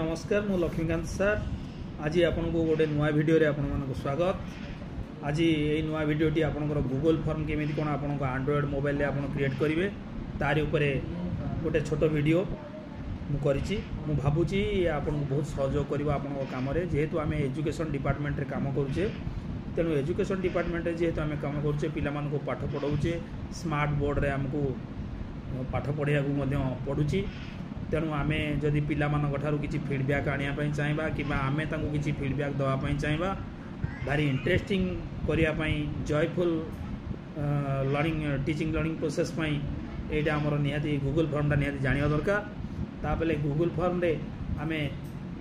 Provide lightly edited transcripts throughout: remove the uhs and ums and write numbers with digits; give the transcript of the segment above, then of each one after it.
नमस्कार मु लक्ष्मीकांत सर आज आपन को गोटे नुआ वीडियो रे आपन मानको स्वागत। आज ये नुआ वीडियोटी आपनकर गूगल फॉर्म केमिति कोन आपन एंड्रॉइड मोबाइल रे आपन क्रिएट करिवे तारि उपरे गोटे छोटो वीडियो मु करिछि। मु भाबुछि आपन बहुत सहयोग करबा आपन काम रे जेहेतु आमे एजुकेशन डिपार्टमेंट रे काम करूचे तेणु एजुकेशन डिपार्टमेंट रे जेहेतु आमे काम करूचे पिला मानको पाठ पढाउचे स्मार्ट बोर्ड रे हमको पाठ पढ़िया को मध्य पढुछि तेणु आमे जदि पिला मानक ठारू किछि फीडबैक आनिया पई चाहबा किबा आमे तांको किछि फीडबैक दवा पई चाहबा भारी इंटरेस्टिंग करिया पई joyful learning teaching learning process पई एटा हमर निहाती गूगल फॉर्म दा निहाती जानिया दरकार। तापले गूगल फॉर्म रे आमे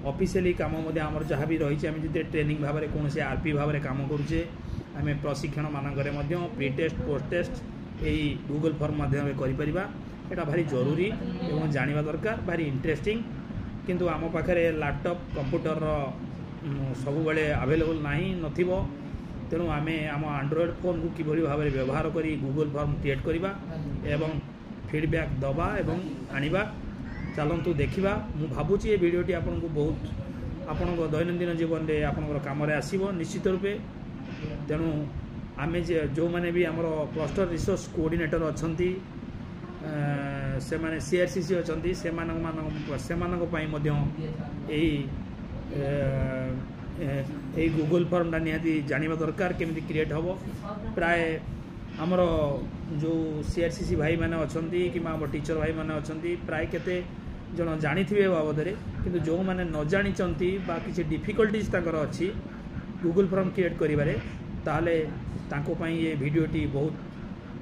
ऑफिशियली काम मध्ये हमर जहा भी रहिछि आमे जदि ट्रेनिंग भाव रे कोनसे आरपी भाव रे काम करूचे आमे प्रशिक्षण मानकरे मध्ये प्री टेस्ट पोस्ट टेस्ट एई गूगल फॉर्म माध्यम रे करि परिबा। एटा भारी जरूरी एवं जानिबा दरकार भारी इंटरेस्टिंग किंतु आम पाखे लैपटॉप कंप्यूटर सब बेले अवेलेबल नहीं नथिबो तेणु आमे आम एंड्रॉइड फोन को किभली भाव में व्यवहार करी गूगल फॉर्म क्रिएट करिबा एवं फीडबैक दबा एवं आनिबा चलंतु देखिबा। मु भाबुची ये वीडियोटी आपन को बहुत आपन दैनंदिन जीवन रे आपन काम रे आसीबो निश्चित रूपे। तेणु आमे जो माने भी हमर क्लस्टर रिसोर्स कोऑर्डिनेटर अछंती से माने सीआरसीसी अछंती से मानक पई मध्य एई गूगल फॉर्म दा निहाती जानिबा दरकार केमिति क्रिएट हबो। प्राय हमर जो सीआरसीसी भाई माने अछंती किमा हमर टीचर भाई माने अछंती प्राय केते जण जानिथिबे बाबद रे किंतु जो माने न जानि चंती बा किछि डिफिकल्टीज ताकर अछि गूगल फॉर्म क्रिएट करिबारे ताले तांको पई ये वीडियोटी बहुत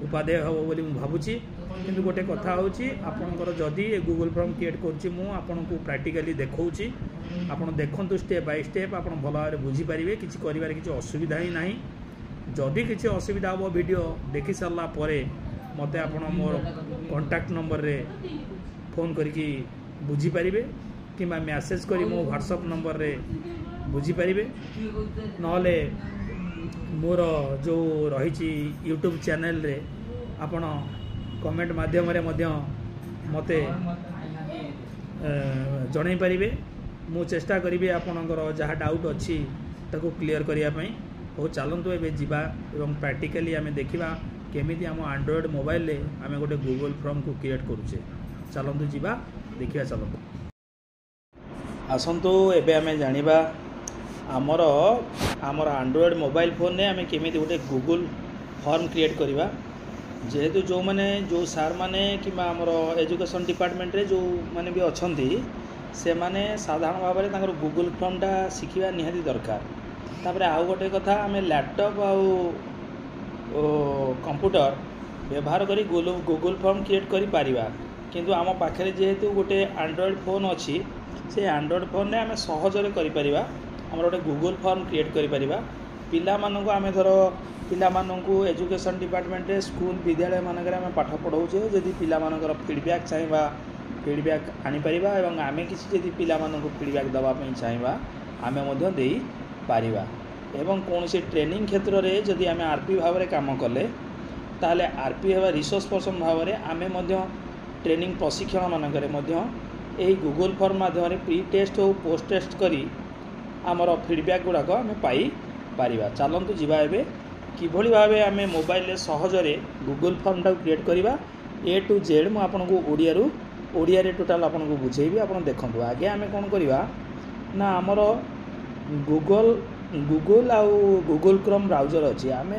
उपादेय हबो बोली मु भाबुची। किंतु गोटे कथा होची आपनकर जदी ए गूगल फॉर्म क्रिएट करछि मु आपन को प्रैक्टिकली देखौची आपन देखंतु स्टेप बाय स्टेप आपन भलो भाबरे बुझी परिबे किछि करिवारे किछि असुविधा ही नाही। जदी किछि असुविधा हो वीडियो देखि सरला परे मते आपन मोर कांटेक्ट नंबर रे फोन करके बुझी परिबे किबा मैसेज करी मो व्हाट्सएप नंबर रे बुझी परिबे नले मोर जो रही यूट्यूब चैनल रे आपण कमेंट माध्यम रे मध्य मते जणाई परिबे। मु चेष्टा करिबे आपनकर जहा डाउट अछि ताको क्लियर करिया पई। ओ चलंतु एबे जिबा एवं प्रैक्टिकली आमे देखिबा केमिति हम एंड्रॉइड मोबाइल रे आमे गोटे गूगल फॉर्म को क्रिएट करूचे। चलंतु जिबा देखिया चलंतु आसंतु एबे आमे जानिबा आमर एंड्रॉइड मोबाइल फोन ने आमे केमिति गोटे गूगल फॉर्म क्रिएट करिबा। जेहेतु जो माने जो सार माने कि आमर एजुकेशन डिपार्टमेंट रे जो माने भी अछंती से माने साधारण भाव में तांकर गूगल फॉर्म टा शिखिबा निहाती दरकार। तापरे आउ गोटे कथा आमे लैपटॉप आउ कंप्यूटर व्यवहार करी गूगल फॉर्म क्रिएट करि पारिबा किंतु आम पाखे जेहेतु गोटे एंड्रॉइड फोन अच्छी से एंड्रॉइड फोन ने आमे सहजरे करि पारिबा आमर गोटे गूगल फॉर्म क्रिएट करि पारिबा। पिला माननको आमे धर पिला माननको एजुकेशन डिपार्टमेंट रे स्कूल विद्यालय मानकर आमे पाठ पढाउछे जदि पिला मानकर फीडबैक चाहिबा फीडबैक आनी परिबा एवं आमे किछि जदि पिला माननको फीडबैक दबा पई चाहिबा आमे मध्य देई पारिबा। एवं कोनोसी ट्रेनिंग क्षेत्र रे जदि आमे आरपी भाव रे काम कले ताले आरपी हेबा रिसोर्स पर्सन भाव रे आमे मध्य ट्रेनिंग प्रशिक्षण मानकर मध्य एही गूगल फॉर्म माध्यम रे प्री टेस्ट और पोस्ट टेस्ट करी आमर फीडबैक गुड़ाक आमे पाई पारिबा। चलंतु जिबा एबे किभली भावे आमे मोबाइल रे सहजरे गूगल फॉर्म टा क्रिएट करिबा ए टू जेड मु आपन को ओडिया रे टोटल आपन को बुझेबी आपन देखंतु। आगे आमे कोन करिबा ना हमर गूगल आउ गूगल क्रोम ब्राउजर अछि आमे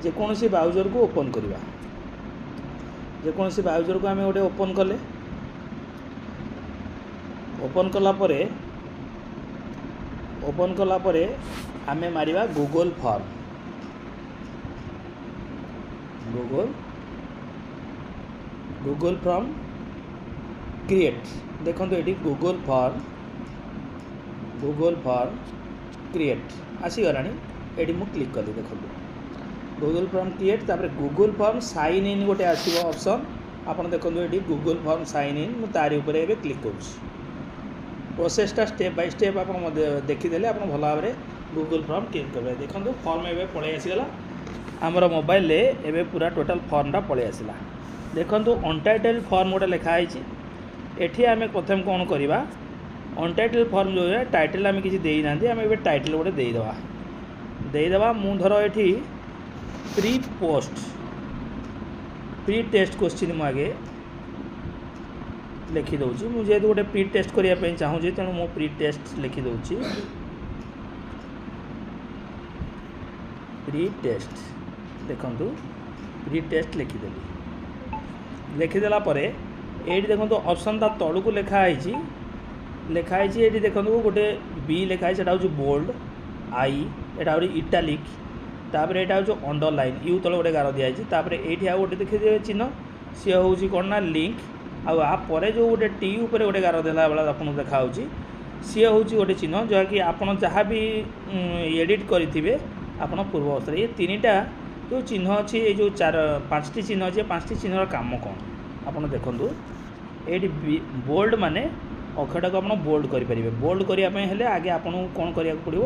जे कोनोसी ब्राउजर को ओपन करिबा जे कोनोसी ब्राउजर को आमे ओडे ओपन कला परे आमे मारिबा गूगल फॉर्म क्रिएट देखो ये गूगल फॉर्म क्रिएट आसीगला ये मु क्लिक कली देखो गूगल फॉर्म क्रिएट तापर गूगल फॉर्म साइन इन गोटे आसीबो ऑप्शन आपन देखो ये गूगल फॉर्म साइन इन मु तारी ऊपर एबे क्लिक करूछ। प्रोसेसटा स्टेप बाय स्टेप आप देखीदेले आप भल भाव में गूगल फॉर्म क्रिएट करेंगे। देखो फॉर्म एवं पलि आसीगला आमर मोबाइल रे एवं पूरा टोटल फॉर्मटा पलि आसला। देखो अनटाइटल फॉर्म गोटे लिखाई एठी आमे प्रथम कौन करवा अनटाइटल फॉर्म जो है टाइटल आम किसी देना आम ए टाइटल गोटे देदेवा मुझर ये प्री टेस्ट क्वेश्चन मुझे लिखिदे मुझे गोटे प्री टेस्ट करने चाहूँगी तेणु मु प्री टेस्ट लिखिदे प्री टेस्ट देखु प्री टेस्ट लिखिदेला ये देखो ऑप्शन ता तलू को लिखाई ये देखो गोटे बी लिखाई से बोल्ड आई यहाँ इटालिक तापर यहाँ हूँ अंडरलाइन यू तले गोटे गार दिखाई ये गोटे देखिए चिन्ह सी हूँ कौन ना लिंक आपर जो गोटे टी उपर गोटे गार देला बेला आपको देखा सी हूँ गोटे चिन्ह जहाँकि आपड़ जहाँ भी एडिट करेंगे आपड़ पूर्व अवस्था ये तीनटा जो चिन्ह अच्छी ये जो 4-5टी चिन्ह अच्छे 5टी चिन्हर काम कौन आपड़ देखूँ ये बोल्ड माने अक्षर को आप बोल्ड करेंगे बोल्ड करने आगे आपको कौन करा पड़ो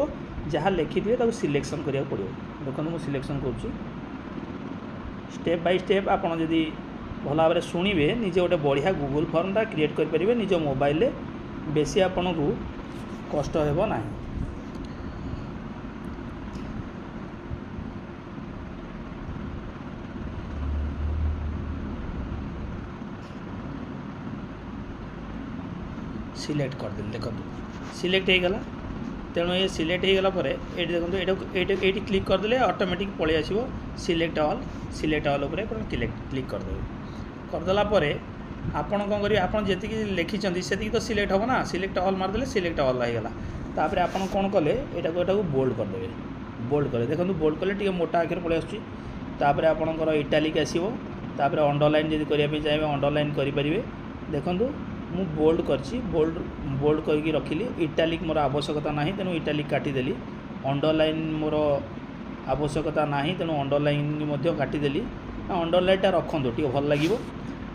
जहाँ लिखिथे ताको सिलेक्शन करा पड़ो देखो मुझे सिलेक्शन कर स्टेप बाय स्टेप आपड़ जदि भल भाव में शुणे निजे गोटे बढ़िया गूगल फॉर्मटा क्रिएट करेंगे निज मोबाइल बेसी आपन को कष्ट हेब ना। सिलेक्ट करदे देखो सिलेक्ट होगला तेणु ये सिलेक्ट होगला ये देखो ये क्लिक करदे ऑटोमेटिक पलि आसो सिलेक्ट ऑल उपर क्लिक करदेला आपन कौन करेंगे आपन जी लिखिं से तो सिलेक्ट हम ना सिलेक्ट ऑल मारदे सिलेक्ट ऑल होगला तापर आपन कौन कले यहाँ बोल्ड करदे बोल्ड कले देखो बोल्ड कले टी मोटा आखिर पलि आसपर आपंकर इटालिक आसो तापर अंडरलाइन जब करने चाहिए अंडरलाइन करेंगे देखूँ मु बोल्ड बोल्ड करके रखिली इटालिक मोर आवश्यकता ना तेणु इटालिक काटिदेली अंडरलाइन मोर आवश्यकता ना तेणु अंडरलाइन काटिदेली अंडरलाइनटा रखुँ टी भल लगे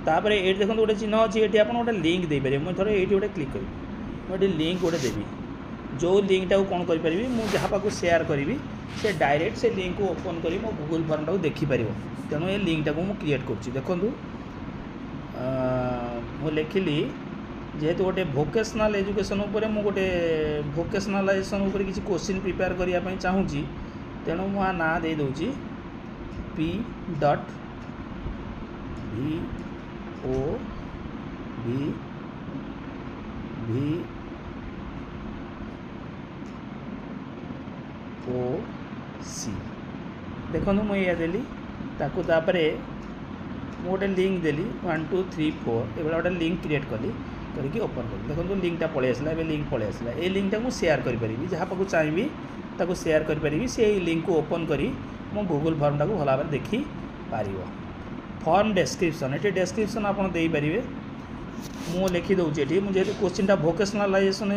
तापर ये देखो गोटे चिन्ह अच्छी ये आप गोटे लिंक देपारे मुझे थोड़े ये गोटे क्लिक करी गोटे लिंक गोटे देवी जो लिंकटा कौन करी मुझे जहाँ पाक सेयार करी से डायरेक्ट से लिंक को ओपन करी मो गूगल फॉर्म टाक देखिपर तेणु ये लिंकटा को मुझे क्रिएट कर देखूँ मु लिखिली जेहेतु गोटे भोकेशनल एजुकेशन उपरे मु गोटे भोकेशनलाइजेशन उपरे किसी क्वेश्चन प्रिपेयर करने चाहूँगी तेणु मु ना दे दूची P.V.O.V O C देखो मुझे देली ताकू तापर गोटे लिंक देली 1 2 3 4 ये गोटे लिंक क्रिएट कली करके ओपन कर देखो लिंकटा पलि आसला लिंक पलि आसला ये लिंकटा मुझे सेयार करी जहाँ पाक चाहिए ताको सेयार करी से लिंक को ओपन करी मो गूगल फॉर्मटा को भल भाव देखी पार फॉर्म डेस्क्रिप्शन ये डेस्क्रिप्शन आप देपारे मु लिखिदे ये मुझे क्वेश्चनटा भोकेशनलाइजेशन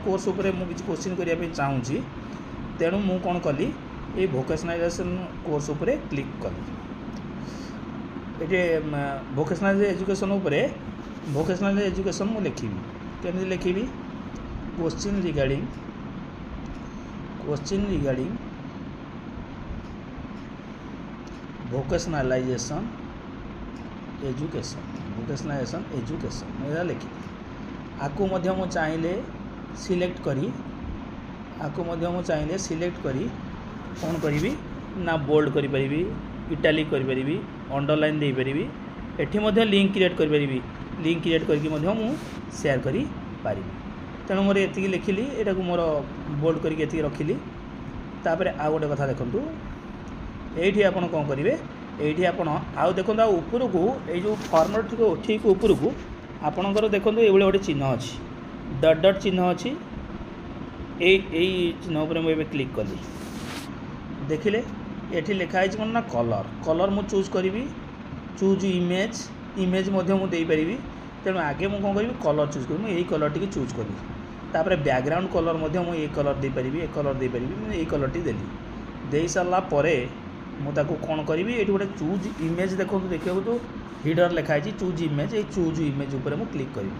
कोर्स उपर मुझे क्वेश्चन करने चाहूँगी तेणु मु कौन कली ये भोकेशनलाइजेशन कोर्स उपर क्लिक कली ये भोकेशनल एजुकेशन उपर भोकेशनल एजुकेशन मु लिखी केमी लिखी क्वेश्चन रिगार्डिंग भोकेशनलाइजेशन एजुकेशन मैं लिखी आपको मु चाहिए सिलेक्ट करी कौन करी ना बोल्ड करी इटालिक करी अंडरलाइन दे पारी एठी लिंक क्रिएट करी लिंक क्रिएट करके मु शेयर करी पारी तेणु मोर ये लिखिली यहाँ को मोर बोल्ड करके रखिली तापर आ गोटे कथा देखूँ ये आप कौन करेंगे ये आप देखो ऊपर को ये फॉर्मर ठीक ऊपर को आपणकर देखो ये गोटे चिन्ह अच्छी डट डट चिन्ह अच्छी यही चिन्ह पर मुझे क्लिक कली देखिले ये लिखाई कौन ना कलर मुझे चूज करी चूज इमेज मुझे पारी तेणु आगे मुझे कौन करी कलर चूज करी यही कलर टी चूज करी तापर बैकग्राउंड कलर मुझे कलर दे पारी ये कलर टी देली दे सारा मुझे कौन करी ये गोटे चूज इमेज देखो देखिए तो हिडर लिखाई चूज इमेज ये चूज इमेज उपर मु क्लिक करी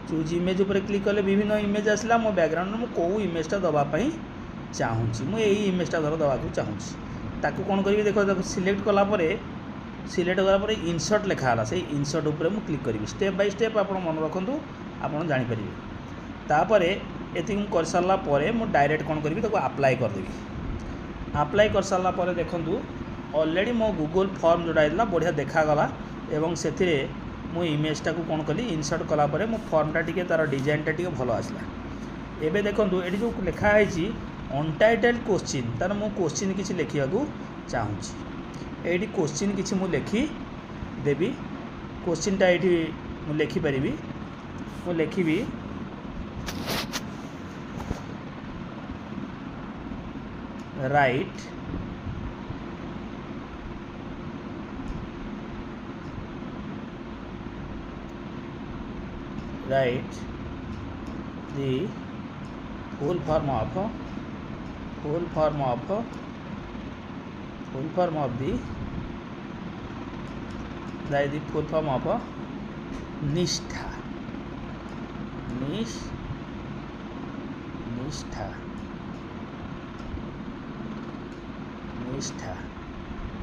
चूज इमेज उपर क्लिक कले विभिन्न इमेज आसला मो बैकग्राउंड में कौ इमेजटा दवाई चाहूँगी मुझे यही इमेजटा धर दवा चाहूँगी ताकू कौन करी देखो सिलेक्ट कलापर इंसर्ट लिखाला से इंसर्ट उपर मु क्लिक करी स्टेप बाय स्टेप आप मन रखु आपन जानि परिबे। तापरे एति कर सारला परे मु डायरेक्ट कोन करबी ताको अप्लाई कर देबी। अप्लाई कर सारला परे देखंतु ऑलरेडी मो गूगल फॉर्म जोड़ा इतला बढ़िया देखा गला एवं सेथिरे मु इमेज टाको कोन कली इंसर्ट कला परे मो फॉर्म टा टिके तार डिजाइन टा टिके भलो आसला। एबे देखंतु एडी जो लिखा है जी अनटाइटल्ड क्वेश्चन तार मु क्वेश्चन किछि लिखिया को चाहूची। एडी क्वेश्चन किछि मु लिखि देबी। क्वेश्चन टा एडी मु लिखि परिबी। मु लिखिबी right the full form of the full form of निष्ठा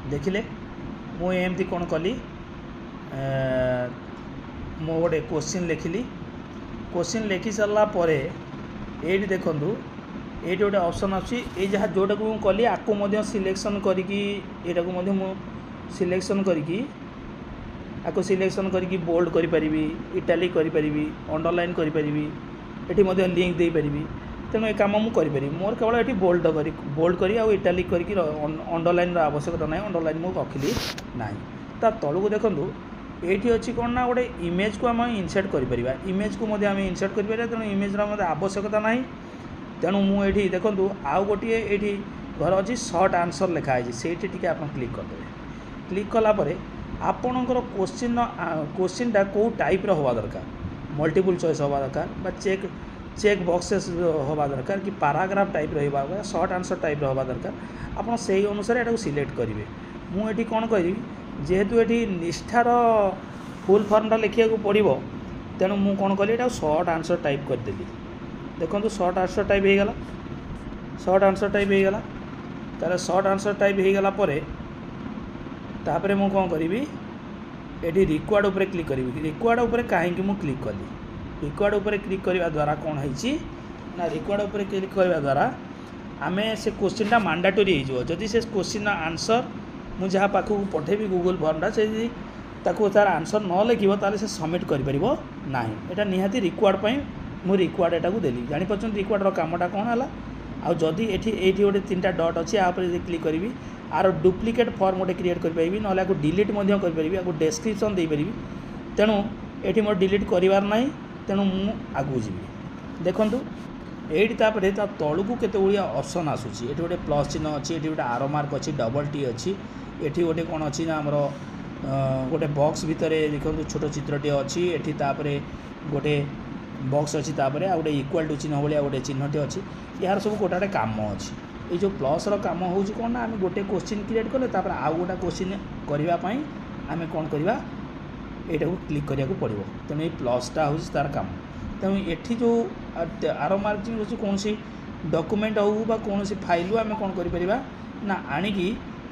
देखिले मु एमती कौन कली मो गोटे क्वेश्चन लिखिली। क्वेश्चन लिखि सारा परे एडी देखंतु एडी गोटे ऑप्शन अछि ए जहा जोटा को कली आकु मध्य सिलेक्शन करिकी एटा को मध्य मु सिलेक्शन करिकी आकु सिलेक्शन करिकी बोल्ड करि परिबी, इटैलिक करि परिबी, अंडरलाइन करि परिबी, एठी मध्य लिंक दे परिबी। तेणु ए काम मु करि परिबी। मोर केवल एठी बोल्ड करी आ इटैलिक करिकी अंडरलाइन रा आवश्यकता नै। अंडरलाइन मु रखिली नै। ता तळु को देखंतु एठी अछि कोन ना गोटे इमेज को हम इंसर्ट करि परिबा। इमेज को मध्य हम इंसर्ट करि परिबा। तेणु इमेज रा मध्य आवश्यकता नै। तेणु मु एठी देखंतु आउ गोटे एठी घर अछि शॉर्ट आंसर लिखा है। सेठी टिके आपण क्लिक कर देबे। क्लिक कला परे आपणकर क्वेश्चन टा को टाइप रो होबा दरकार। मल्टीपल चॉइस होबा दरकार बा चेक बॉक्सेस होबा दरकार कि पैराग्राफ टाइप रहबा बा शॉर्ट आंसर टाइप होबा दरकार। आपण सेही अनुसार एटा को सिलेक्ट करिवे। मु एठी कोन करिवि जेहेतु एठी निष्ठार फुल फॉर्मटा लिखिया को पड़िबो तेणु मु कोन कली एटा शॉर्ट आंसर टाइप कर देली। देखंतु शॉर्ट आंसर टाइप हे गला। शॉर्ट आंसर टाइप हे गला। तारे शॉर्ट आंसर टाइप हे गला परे तापरे मु कोन करिवि एठी रिक्वायर्ड ऊपर क्लिक करिवि। रिक्वायर्ड ऊपर काहे कि मु क्लिक कली। रिक्वायर्ड ऊपर क्लिक करबा द्वारा कोन होईची ना रिक्वायर्ड ऊपर क्लिक करबा द्वारा आमे से क्वेश्चनटा मैंडेटरी हे जो। जदि से क्वेश्चन आंसर मु जहाँ पाखु पठेबी गूगल फॉर्मटा से ताको तार आंसर न लिखिबो ताले से सबमिट करि परिबो नाही। एटा निहाती रिक्वायर्ड पई मु रिक्वायर्ड एटा को देली। जानि पछन रिक्वायर्ड रो कामटा कोन हला। आ जदि एठी गोटे तीनटा डॉट अछि आ पर क्लिक करिवि आर डुप्लिकेट फॉर्म गोटे क्रिएट करि परिबि नले आको डिलीट मध्य करि परिबि आको डिस्क्रिप्शन दे परिबि। तेणु एठी मोर डिलीट करिवार नाही। तेणु मु आगु जिवि। देखंतु एठी तापरे ता तळुकु केते गुलिया ऑप्शन आसुची। एठी गोटे प्लस चिन्ह अछि, एठी गोटे आरो मार्क अछि, डबल टी अछि, एठी गोटे कोन अछि ना हमरो गोटे बॉक्स भितरे देखंतु छोटो चित्रटी अछि। एठी तापरे गोटे बॉक्स अछि तापरे आ गोटे इक्वल टू चिन्ह भलिया गोटे चिन्हटी अछि। यार सब गोटाटे काम अछि। ए जो प्लस रो काम होउची कोन ना आमे गोटे क्वेश्चन क्रिएट करले तापर आ गोटा क्वेश्चन करिवा पई आमे कोन करिवा एटा को क्लिक करिया को पड़िबो। तेणु ए प्लसटा होउची तार काम। तेणु एठी जो आरो मार्किंग होउची कोनसी डॉक्यूमेंट हो बा कोनसी फाइल आमे कोन करि परिबा ना आनिकी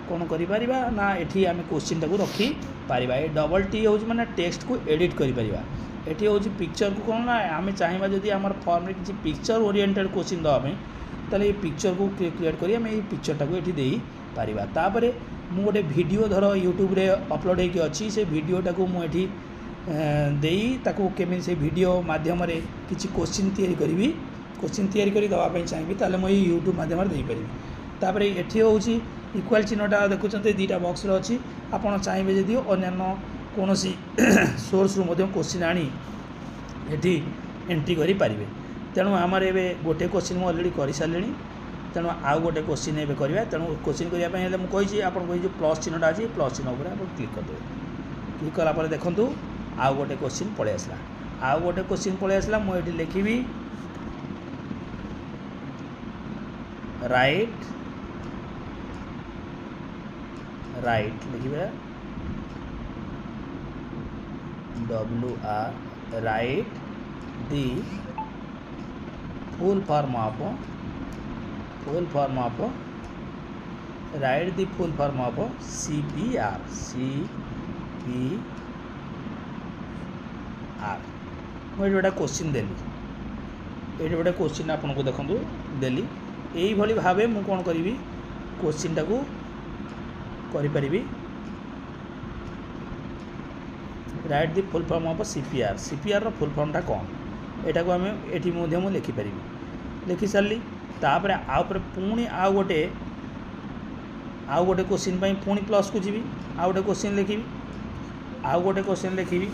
कोन करि परिबा ना एठी आमे क्वेश्चन टाको रखी परिबा। ए डबल टी होउची माने टेक्स्ट को एडिट करि परिबा। एठी होउची पिक्चर को कोन ना आमे चाहिबा जदी हमर फॉर्म रे किछि पिक्चर ओरिएंटेड क्वेश्चन दवा में ताले ए पिक्चर को क्रिएट करी आमे ए पिक्चर टाको एठी देई परिबा। तापरे मु गोटे वीडियो धर यूट्यूब रे अपलोड हेकी अछि से वीडियो टाको मु एठी देई ताको केमे से वीडियो माध्यम रे किछि क्वेश्चन तयारी करिवि। क्वेश्चन तयारी करी दवा पई चाहिबि ताले मु यूट्यूब माध्यम रे देई परिबि। तापरे एठी होउची इक्वल चिन्हटा देखुचंते दीटा बॉक्स रे अछि। आपण चाहिबे जदी अन्य कोनोसी सोर्स रु मध्य क्वेश्चन आनी एठी एंट्री करि परिबे। तेणु आमर एबे गोटे क्वेश्चन मु ऑलरेडी करि सारलेनी। तेणु आउ गोटे क्वेश्चन एबे करबा। तेणु क्वेश्चन करिया पई हेले मु कहिछि आपण कहि जो प्लस चिन्हटा अछि प्लस चिन्ह ऊपर आपण क्लिक कर देबे। क्लिक कला पर देखंतु आउ गोटे क्वेश्चन पळे आसला। आउ गोटे क्वेश्चन पळे आसला। मु एठी लिखिबी राइट लिखिबे WR write the full form of write the full form of CPR मुझे गोटे क्वेश्चन देली ये गोटे क्वेश्चन आपको देखूँ देली यही भाव मुझे कौन करी क्वेश्चन टाक करी write the full form of CPR CPR रो फुल फॉर्मटा कौन यहाँ को आम ये लिखिपारि लिखि सारी तापर आउे पुणी आउ गोटे क्वेश्चन पुणी प्लस को जी आउ गोटे क्वेश्चन लिखी आउ गोटे क्वेश्चन लिखी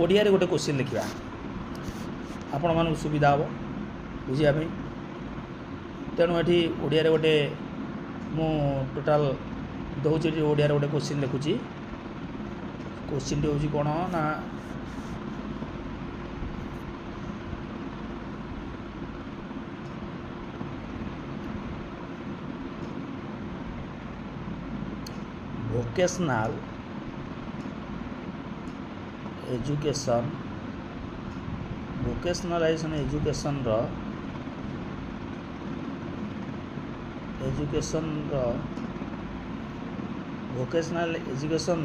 ओडिया रे गोटे क्वेश्चन लिखा आपण मानक सुविधा हम बुझापी तेणु ये ओडिया रे गोटे मु टोटाल दौर ओडिया रे गोटे क्वेश्चन लिखुची क्वेश्चन टी हूँ कौन ना vocational education vocationalisation education vocational education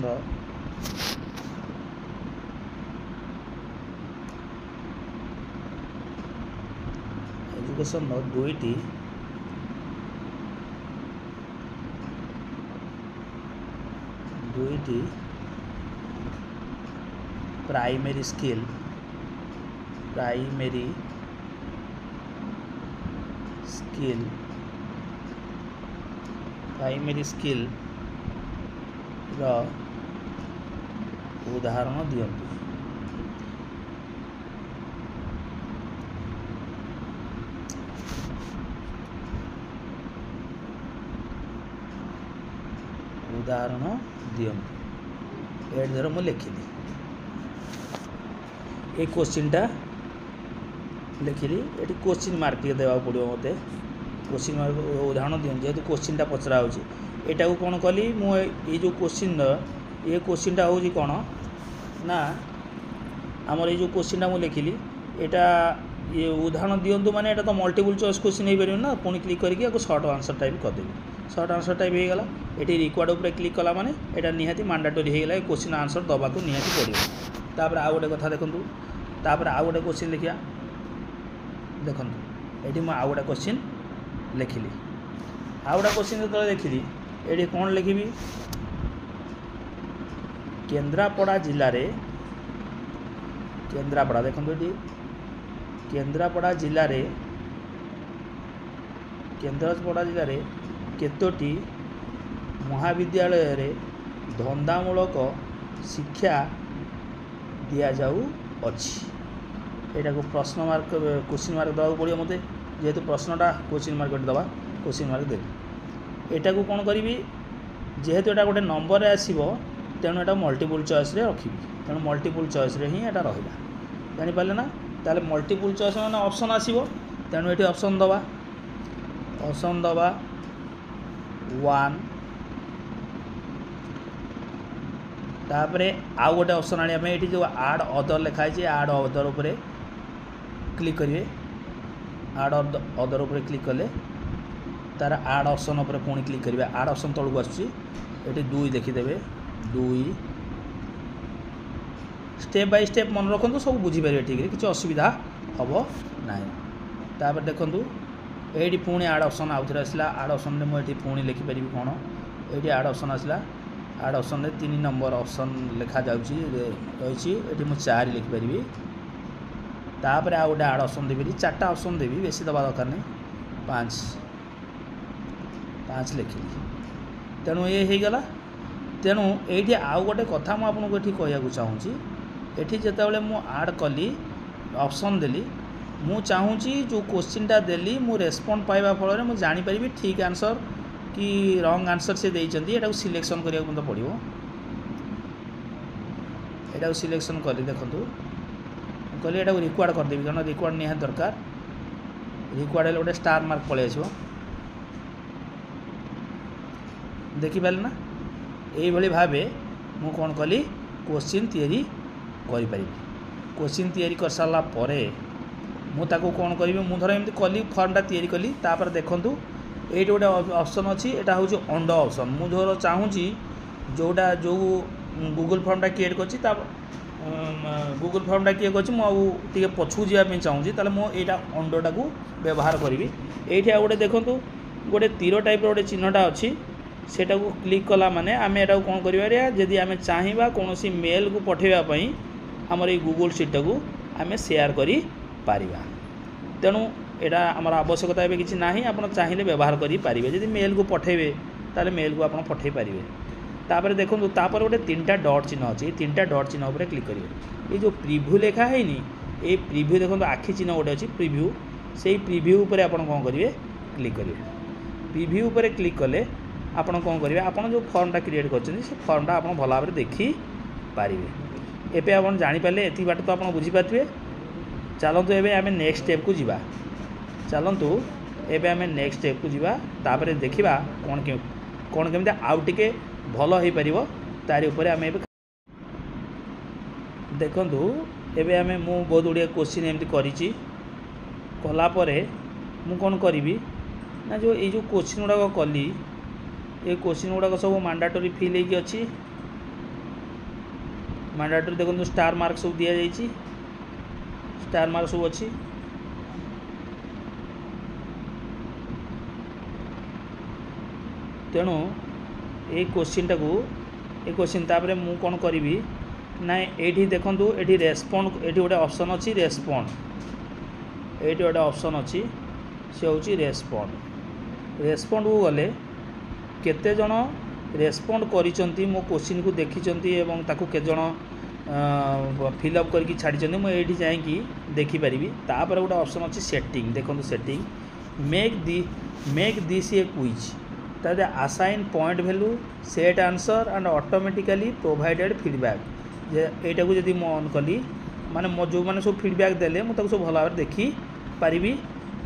दुईटी प्राइमरी स्किल रो उदाहरण दियंतु उदाहरण दियंतु एड धर मु लिखिली ये क्वेश्चनटा लिखिली ये क्वेश्चन मार्क टे देवा पड़ो मत क्वेश्चन मार्क उदाहरण दियंतु जेहेतु क्वेश्चनटा पचरा होची एटा को कौन कली मु ये जो क्वेश्चन ये क्वेश्चनटा हूँ कौन ना आमर ये जो क्वेश्चनटा मुझे लिखिली एटा ये उदाहरण दियंतु माने एटा तो मल्टीपल चॉइस क्वेश्चन हो पारे ना पुणी क्लिक करके सर्ट आंसर टाइप करदेवी सर्ट आंसर टाइप हो गला ये रिक्वायर्ड उपर क्लिक कला माने एटा निहाती मैंडेटरी हो गला क्वेश्चन आंसर दबा को निहाती पड़ो तापर आउ गोटे कथा देखंतु तापर आउ गोटे क्वेश्चन लिखिया देखंतु एठी मु आउ गोटे क्वेश्चन लिखिली आउ गोटे क्वेश्चन जो लिखिली ये कौन लिखी केन्द्रापड़ा जिले में केन्द्रापड़ा देखो ये केन्द्रापड़ा जिले में केतोटी महाविद्यालय रे धंदामूलक शिक्षा दि जाऊ अच्छी यहाँ को प्रश्न मार्क क्वेश्चन मार्क दवा पड़ो मत जेहेतु प्रश्नटा क्वेश्चन मार्क दवा क्वेश्चन मार्क देवी एटा को कौन करी जेहेतु एटा गोटे नंबर आसो तेणु एटा मल्टीपल चॉइस रे रखी तेणु मल्टीपल चॉइस रे ही एटा रहिला जानि पाले ना ताले मल्टीपल चॉइस माने ऑप्शन आसीबो तेणु एटी ऑप्शन दवा 1 तापरे आउ गोटे ऑप्शन आनिया पे एटी जो ऐड अदर लिखाई छै ऐड अदर ऊपर क्लिक करिवे ऐड अदर ऊपर क्लिक कले तार ऐड ऑप्शन ऊपर पुणी क्लिक करिवे ऐड ऑप्शन तळକୁ आछी एटी 2 देखिदेवे 2 स्टेप बाय स्टेप मन रखु सब बुझीपारे ठीक है किसी असुविधा हम ना तापर देखूँ ये पुणी आड ऑप्शन आउ थे आसला आड ऑप्शन में मुझे पुणी लिखिपारि कौन ये आड ऑप्शन आसला आड ऑप्शन में 3 नंबर ऑप्शन लिखा जाऊँगी रही ये मुझे 4 लिखिपारि तापर आउ गोटे आड ऑप्शन देवी 4टा ऑप्शन देवी बेसी दबा दरकार नहीं 5 लिखिली तेणु ये हो गला तेणु ये आउ गोटे कथा मुझे कहूँ चाहूँगी ये जिते मु आड कली ऑप्शन देली मु चाहूँगी जो क्वेश्चनटा देली मु रेस्पॉन्ड पाइबा फल में जानीपारि ठीक आंसर कि रंग आंसर से देइचंती एटा सिलेक्शन करिया मत पड़ो एटा सिलेक्शन करी देखंतु कहली एटा रिक्वायर्ड कर देबी कारण रिक्वायर्ड निहा दरकार रिक्वायर्ड गोटे स्टार मार्क पळे आछो देखि पाले ना एई भली भाबे मु कोन कली क्वेश्चन तैयारी करि पारि क्वेश्चन तैयारी कर साला परे मु ताको कोन करिवि मु धर एमती कली फॉर्मटा तैयारी कली तापर देखंतु एटी गोटे ऑप्शन अच्छी एटा हूँ अंड ऑप्शन मु धर चाहूँगी जोटा जो गूगल फॉर्मटा क्रिएट करछि ता गूगल फॉर्मटा क्रिएट करछि मो टिके पछू जिया पे चाहूँगी ताले मो एटा अंडोटा को व्यवहार करी एठी आ गोटे देखंतु गोटे तीर टाइप गोटे चिन्हटा अच्छी सेटा को क्लिक कला माने आमे एटा कोन करिबा जदि आमे चाहिबा कोनोसी मेल को पठेबा पई हमर ए गूगल शीट को आमे शेयर करी पारिबा तेणु एटा हमर आवश्यकता एबे किछि नाही आपण चाहिले व्यवहार करी पारिबे जदि मेल को पठेबे ताले मेल को आपण पठेई पारिबे तापर देखंतु तापर गोटे तीनटा डॉट चिन्ह अछि तीनटा डॉट चिन्ह ऊपर क्लिक करिवे ए जो प्रीव्यू लेखा हैनी ए प्रीव्यू देखंतु आखि चिन्ह गोटे अछि प्रीव्यू सेही प्रीव्यू ऊपर आपण कोन करिवे क्लिक करिवे प्रीव्यू ऊपर क्लिक कले आपण कोन करिवे आपण जो फॉर्मटा क्रिएट करछन से फॉर्मटा आपण भला भाबरे देखि पारिवे एबे आपण जानि पाले एथि बाट तो आपण बुझी पाथुवे चलंतु एबे आमे नेक्स्ट स्टेप को जिबा चलंतु एबे आमे नेक्स्ट स्टेप को जिबा तापरे देखिबा कोन केमिते आउ टिके भलो होई परिबो तारि ऊपर आमे एबे देखंतु एबे आमे मु बहुत उडिया क्वेश्चन एमति करिछि कला परे मु कोन करिवि ना जो ए जो क्वेश्चन गुडा कली ए क्वेश्चन गुडा सब मैंडेटरी फिल होगी अच्छी मैंडेटरी देखो स्टार मार्क सब दिया जाइए स्टार मार्क सब अच्छी तेणु ये क्वेश्चन टाक ये क्वेश्चन तापर मु कौन करी ना ये देखूँ ये रेस्पॉन्ड ये गोटे ऑप्शन अच्छी रेस्पॉन्ड ये गोटे ऑप्शन अच्छी से हूँ रेस्पॉन्ड रेस्पॉन्ड को गले केते जन रेस्पॉन्ड करिसंती मो क्वेश्चन को देखिसंती एवं ताकू के जन फिलअप करके छाड़ी मुझे ये जाकि देखिपारि तापर गोटे ऑप्शन अच्छी सेटिंग देखो setting make this a quiz तादे assign point value set answer and automatically provided feedback जे एटा को जदी मो ऑन कली माने मो जो माने सब फीडबैक देले मु ताको सब भला भाबरे देखि पारिबी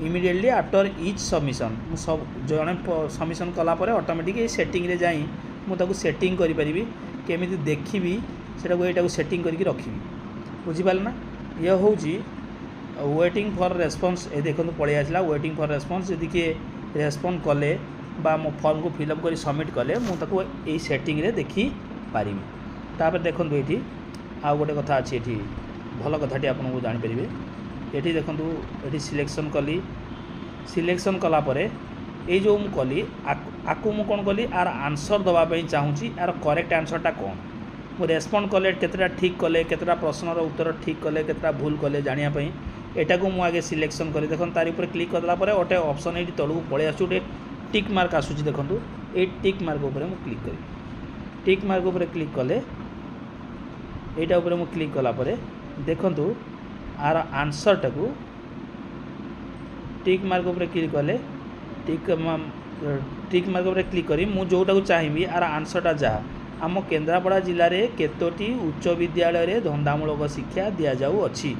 इमिडिएटली आफ्टर ईच सबमिशन सब जड़े सबमिशन कलापर ऑटोमेटिक ये सेटिंग रे जाई मु ताको सेटिंग करि परिबी केमिति देखिबी सेटा को एटा को सेटिंग करके रखिबी बुझि पाल ना ये होउची वेटिंग फॉर रेस्पॉन्स ए देखो पळे आसला वेटिंग फॉर रेस्पॉन्स यदि के रेस्पॉन्ड कले बा मो फॉर्म को फिलअप कर सबमिट कले मु ताको ए सेटिंग रे देखि पारिबी तापर देखो ये आ गोटे कथा अच्छी ये भल कथाटी आपको जानीपर ये देखूँ ये सिलेक्शन कली सिलेक्शन कलापर ये जो मु कली आकु मु कौन कली आर आंसर दवाई चाहूँगी यार करेक्ट आंसरटा कौन मु रेस्पॉन्ड कले केतेटा ठीक कले केतेटा प्रश्नर उत्तर ठीक कले केतेटा भूल कले जानापी एटा को मुझे सिलेक्शन करी देखो तार ऊपर क्लिक करला गोटे ऑप्शन ये तलू पलि आसु गोटे टिक मार्क आसूँ देखो ये टिक मार्क उपर मु क्लिक करी टिक मार्क उपर क्लिक कले यहाँ उपर मु क्लिक कलापर देखु आर आंसर टाकू टिक मार्क उपर क्लिक कले टिक मार्क उपर क्लिक करी मु जोटा चाहिए आर आंसरटा जहाँ आम केन्द्रापड़ा जिले में केतोटी उच्च विद्यालय रे धंदामूलक शिक्षा दि जाऊँगी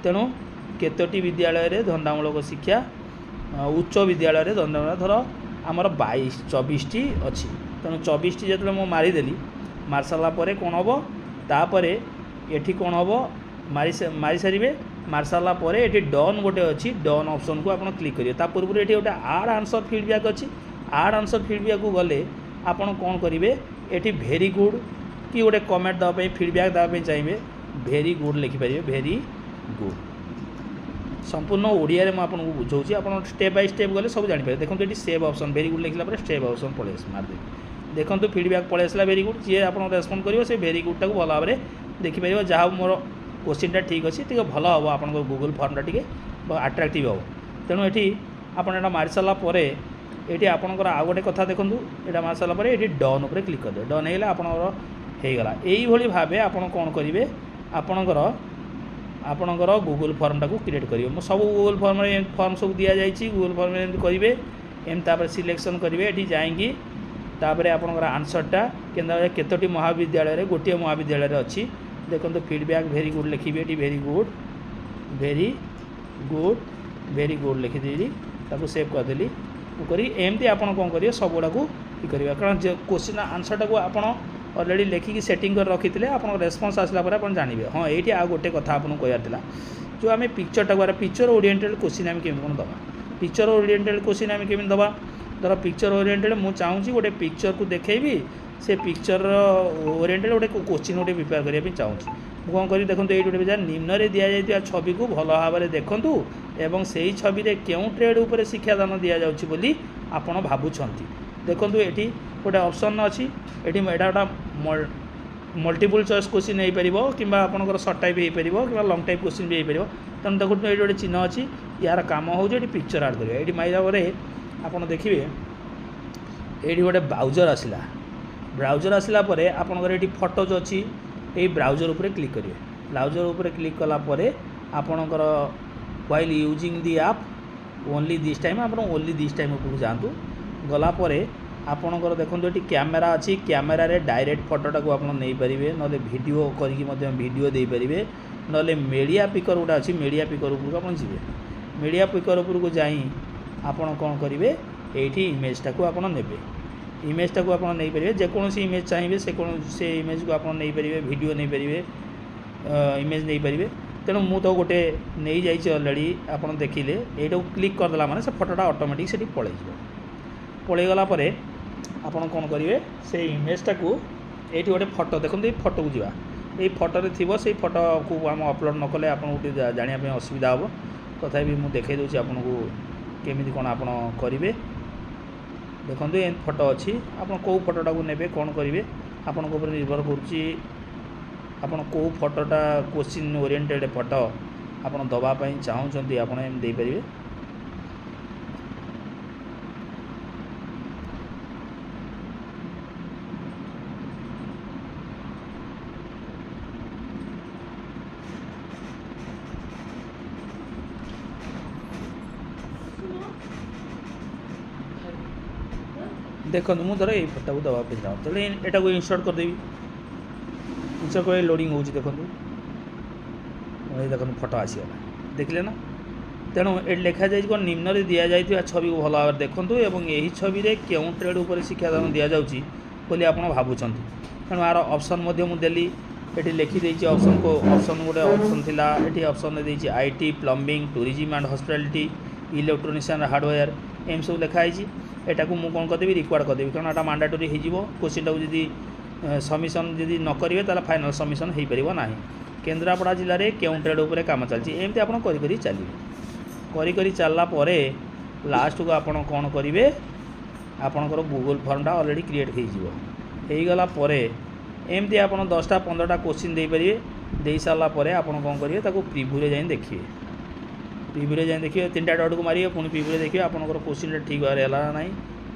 तेणु केतोटी विद्यालय रे धंदामूलक शिक्षा उच्च विद्यालय रे धंदामूलक धर आमर 24 टी अच्छी तेणु 24 टी जो मु मारिदेली मार सारा कौन हम तापर ये कौन हम मारी सारे मार सारा ये डन गोटे अच्छी डन ऑप्शन को आप क्लिक करेंगे ता पूर्व ये गोटे आड आंसर फीडबैक अच्छी आड आंसर फीडबैक को गले आपड़ कौन करेंगे ये भेरी गुड कि गोटे कमेंट देवाई फीडबैक देवाई चाहिए भेरी गुड लिखिपारे भेरी गुड संपूर्ण ओडिया रे आपको बुझाऊँगी आप स्टेप बाय स्टेप गले सब जानीपारे देखो ये सेव ऑप्शन भेरी गुड लिखला स्टेप ऑप्शन पलि मारदे देखो फीडबैक पलि आसला भेरी गुड जी आप रेस्पॉन्ड करेंगे से भेरी गुड टाक भल भाव में देखिपार जहाँ मोर क्वेश्चन ठीक अच्छे टे भल हम आप गूगल फॉर्मटा टे अट्राक्टिव हम तेणु ये आपड़ा मारी सारापर ये आपंकर आउ गोटे कथा देखूँ यहाँ मारी सारापर ये डन उपर क्लिक करदे डन होगा आपणकर यही भाव आप कौन करेंगे आपणकर गूगल फॉर्मटा को क्रिएट करेंगे सब गूगल फॉर्म सब दि जाइए गूगल फॉर्म एम करेंगे एम सिलेक्शन करेंगे ये जाकि तापर आपणकर आंसरटा केतोटी महाविद्यालय गोटे महाविद्यालय अच्छी देखो फीडबैक भेरी गुड लिखी very good very good very good लिखिदेली ताको सेव करदेली करी एमती आप कौन करेंगे सब गुड़ा को करेंगे कारण क्वेश्चन आंसरटा को आप अलरेडी लिखिकी सेटिंग कर रखी थे आप रेस्पॉन्स आसला आप जानवे हाँ ये आ गोटे कथा आपको कहला जो आम पिक्चरटा को पिक्चर ओरिएंटेड क्वेश्चन आम केमी कौन दबा पिक्चर ओरिएंटेड क्वेश्चन आम केमी दबा धर पिक्चर ओरिएंटेड मुझे चाहूँगी गोटे पिक्चर को देखेबी से पिक्चर ओरिएंटेड गोटे क्वेश्चन गोटे प्रिपेयर करने चाहिए कौन करी देखो ये गोटे निम्न दि जाता छवि को भल भाव में देखूँ एवं से ही छवि क्यों ट्रेड उपर शिक्षादान दि जाऊँगी बोली आपण भावुंट देखो ये गोटे ऑप्शन अच्छी ये गोटा मल्टीपल चॉइस क्वेश्चन हो पार कि आपंकर सर्ट टाइप हो पार कि लंग टाइप क्वेश्चन भी हो पार तेणु देखो ये गोटे चिन्ह अच्छी यार कम हो पिक्चर आड करा ये मारिला आप देखिए ये गोटे ब्राउजर आसला ब्राउजर आसला आपंकर ये फोटोज अच्छी ये ब्राउजर उपर क्लिक करेंगे ब्राउजर उपर क्लिक कलापर आपणकर while using the app only this time आप ओनली दिस टाइम उपरको जातु गलापर आपणकर देखो ये कैमेरा अच्छी कैमेरा रे डायरेक्ट फोटोटा को आप नहीं पारे ना वीडियो करके दे पारे ना मीडिया पिकर गोटा अच्छी मीडिया पिकर उपरको आप जी मीडिया पिकर उपरको जाई आपन कौन करेंगे ये इमेजटा को आप ने इमेजटा को आप नहीं पारे जेकोसी इमेज चाहिए से इमेज को आप नहीं पारे वीडियो नहीं पारे इमेज नहीं पारे तेणु मु तो गोटे नहीं जाइए अलरेडी आप देखिले यू क्लिक करदेला माने से फोटोटा ऑटोमेटिक से पलैगला आपन कौन करेंगे से इमेजटा को ये गोटे फोटो देखो ये फोटो को जा ये फोटो थी से फोटो को आम अपलोड न कले आप जानापी असुविधा हम तथा मुझे देखा दूसरी आपको केमी कौन आप करेंगे देखो ये फोटो अच्छी आप कौ फोटोटा को ने कौन करेंगे आपण निर्भर कर कौ फोटोटा क्वेश्चन ओरिएंटेड फोटो आप दवापाई चाहूँगी आप पारे देखो मुझे धर ये फोटा को दवाई चाहूँ तो यहाँ को इंसर्ट करदेवी इंसर्ट कर लोडिंग हो देखो देखो फोटो आसीगला देखिले ना तेणु ये लिखा जाए कौन निम्न दि जाता छवि को भल भाव देखूँ और यही छवि क्यों ट्रेड उपर शिक्षादान दि जाऊँगी बोली आप भावुंट तेणु यार ऑप्शन मुझे ये लिखिदे ऑप्शन को ऑप्शन गोटे ऑप्शन थिला ये ऑप्शन देती IT plumbing tourism and hospitality electronics and hardware एम सब लिखाई एटा को मुझे कौन करदेवी रिक्वायर्ड करदेवी कारण यहाँ मांडाटोरी हो क्वेश्चन टाक जदि सबमिशन जदि न करेंगे ताला फाइनल सबमिशन हो पार ना केन्द्रापड़ा जिले में क्यों ट्रेड उपर काम चलती एमती आप चलिए करी चलला लास्ट को आप कौन करेंगे आपणकर गूगल फॉर्मटा ऑलरेडी क्रिएट होगला एमती आप 10टा 15टा क्वेश्चन दे पारे दे सारापर आप कौन करेंगे प्रिव्यू जाए देखिए प्रिव्यू जाए देखिए 3टा डॉट को मारिए पुणी प्रिव्यू देखिए आपंकर क्वेश्चन ठीक भाव है ना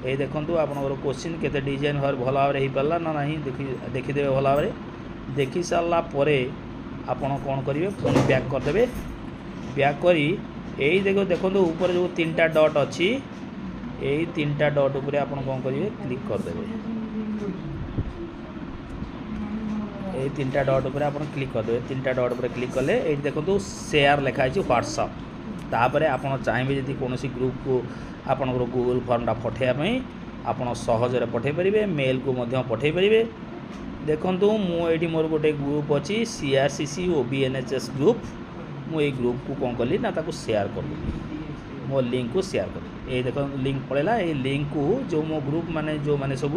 ये देखूँ आपंकर क्वेश्चन केते डिजाइन भाव भल भाव हो पारा ना ना देखीदे भल भाव देखी सारापर आपड़ कौन करेंगे पुणी बैक करदे बैक करी यही देखो ऊपर जो 3टा डॉट अच्छी यही 3टा डॉट उपर आप कौन करेंगे क्लिक करदे ये 3टा डॉट उपर आप क्लिक करदे 3टा डॉट उपर क्लिक कले ये देखो शेयर लिखाई व्हाट्सएप तापर आप चाहिए जब कौन ग्रुप को आपंकर गूगल फॉर्मटा पठाइवाई आप सहजरे पठे पारे मेल को पठे पारे देखूँ मुझे मोर गोटे ग्रुप अच्छी CRCC OBNHS ग्रुप मुझे ग्रुप को कौन कली ना शेयर कर मो लिंक को शेयर कर ये देख लिंक पड़ेगा ये लिंक को जो मो ग्रुप माने जो माने सब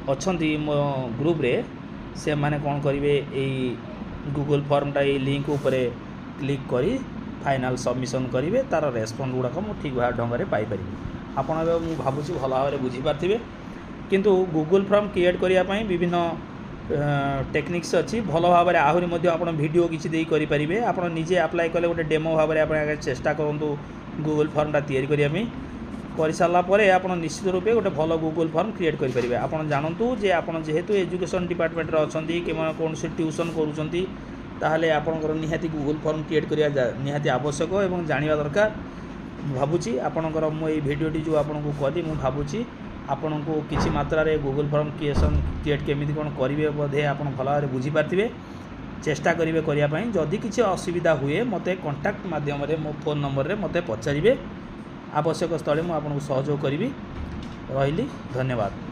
अच्छा मो ग्रुप रे से माने कौन करेंगे यही गूगल फॉर्मटा ये लिंक उपर क्लिक करी फाइनल सबमिशन करेंगे तार रेस्पन्स गुड़ाक मुझे ठीक भाव ढंग से पाइपर आपड़ मुझे भावुँ भल भाव में बुझीपारे किंतु गूगल फॉर्म क्रिएट करने विभिन्न टेक्निक्स अच्छी भल भाव में आहरी आप वीडियो किसी दे करेंगे आप निजे अप्लाई कले गोटे डेमो भाव में आप चेष्टा करूँ गूगल फॉर्मटा तैयारी कर सारापर आप निश्चित रूपे गोटे भल गूगल फॉर्म क्रिएट करेंगे आप जानतु जे आप जेहेतु एजुकेशन डिपार्टमेंट अच्छा कि कौन से ट्यूशन करूँगी ताहले आपणकर निहाती गूगल फॉर्म क्रिएट करिया निहाती आवश्यक एवं जानिबा दरकार भावुची आपणकर मो ए वीडियोटी जो आपनको करी मु भावुची आपनको किसी मात्रा रे गूगल फॉर्म क्रिएट केमिति कोन करिवे बोधे आपण भल भाव बुझी पारथिबे चेष्टा करिवे करिया पई जदि किसी असुविधा हुए मते कांटेक्ट माध्यम रे मो फोन नंबर रे मते पचारिबे आवश्यक स्थले मु आपनको सहयोग करिवि रहिली धन्यवाद।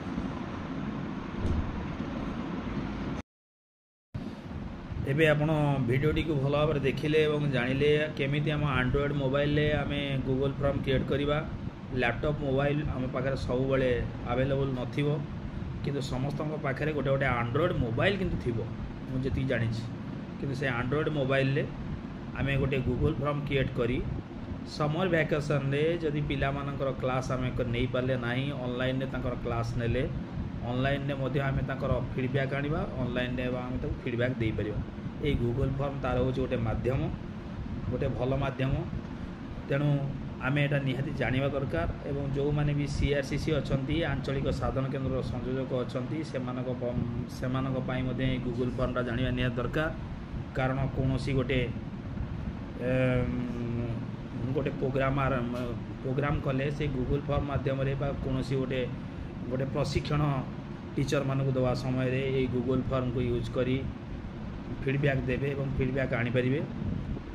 एबे आपण वीडियोटी को भल भाव देखिले और जानिले केमिति आम एंड्रॉयड मोबाइल आम गूगल फॉर्म क्रिएट करवा लैपटॉप मोबाइल आम पाखे सब बेले अवेलेबल नथिबो किंतु समस्त पाखे गोटे गोटे एंड्रॉयड मोबाइल किंतु थिबो मुझे जी जानी किंतु से एंड्रॉयड मोबाइल ले आमे गोटे गूगल फॉर्म क्रिएट करी समर वैकेशन रे जदि पिला मानकर क्लास आमे नहीं पाले नाही ऑनलाइन ने तांकर क्लास नेले ऑनलाइन ने मध्य आमे तांकर फीडबैक आनिबा ऑनलाइन ने आमे ताको फीडबैक देई परिबा ए गूगल फॉर्म तार हो गोटे माध्यम गोटे भल माध्यम तेणु आमे एटा निहाती जानिबा दरकार एवं जो माने भी सीआरसीसी अछंती आंचलिक साधन केंद्र संयोजक अछंती सेमानक पाई मध्ये गूगल फॉर्मटा जानिबा निहाती दरकार कारण कोनोसी गोटे गोटे प्रोग्राम कले से गूगल फॉर्म माध्यम रे बा कोनोसी गोटे गोटे प्रशिक्षण टीचर मानक दवा समय रे ए गूगल फॉर्म को यूज करी फीडबैक देबे एवं फीडबैक आनी परिबे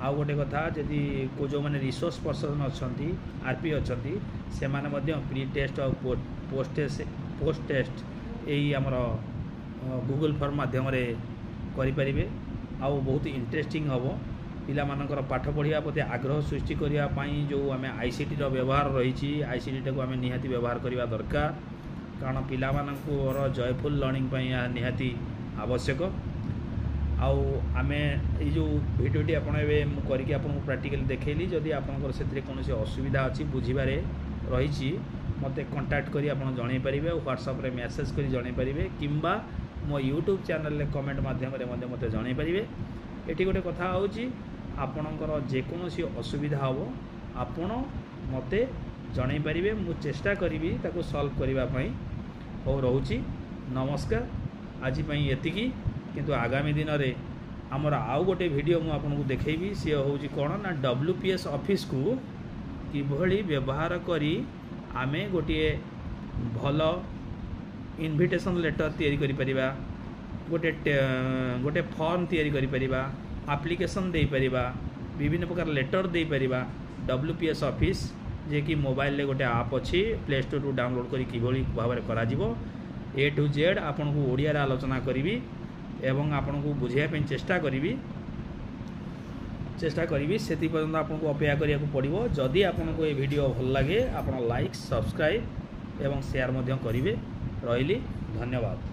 आउ गोटे कथा जदि को जो माने रिसोर्स पर्सन अछंती आरपी अछंती से माने मध्य प्री टेस्ट और पोस्ट टेस्ट एई हमर गूगल फॉर्म माध्यम रे करि परिबे आउ बहुत इंटरेस्टिंग हबो पिला मानकर पाठ पढ़िया प्रति आग्रह सृष्टि करिया पई जो आमे आईसीटी रो व्यवहार रही आईसीटी को आमे निहाती व्यवहार करबा दरकार कारण पिला मानकर जयफुल लर्निंग पई निहाती आवश्यक आउ आमे ये जो भिडियोटी आपण एबे मु करिके आपन प्रैक्टिकली देखैली जदि आपनकर सेतरे कोनोसी असुविधा अछि बुझिबारे रहिछि मते कांटेक्ट करी आपन जणै परिबे और व्हाट्सएप रे मेसेज करी जणै परिबे किंबा मो यूट्यूब चैनल रे कमेंट माध्यम रे मते जणै परिबे एठी गोटे कथा होउछि आपणकर जेकोसी असुविधा हो आपण मते जणै परिबे मु चेष्टा करिवि ताको सॉल्व करिबा पई हो रहउछि नमस्कार आज पई एतिकी किंतु आगामी दिन रे हमर आउ गोटे वीडियो मु आपनको देखैबी से होउछि कोन ना डब्ल्यूपीएस ऑफिस को किभଳି व्यवहार करी आमे गोटे भलो इनविटेशन लेटर तैयारी करि परिबा गोटे फॉर्म तैयारी करि परिबा एप्लिकेशन दे परिबा विभिन्न प्रकार लेटर दे परिबा डब्ल्यूपीएस ऑफिस जे कि मोबाइल ले गोटे ऐप अछि प्ले स्टोर रु डाउनलोड करी किभଳି भाबरे करा जिवो ए टू जेड आपन को ओडिया रे आलोचना करिवि एवं आपन को बुझिया पे चेष्टा करिवि सेति पर्यंत आपन को अपेक्षा करिया को पड़िवो जदि आपन को ए वीडियो भल लागे आपन लाइक सब्सक्राइब एवं शेयर मध्य करिवे रहिली धन्यवाद।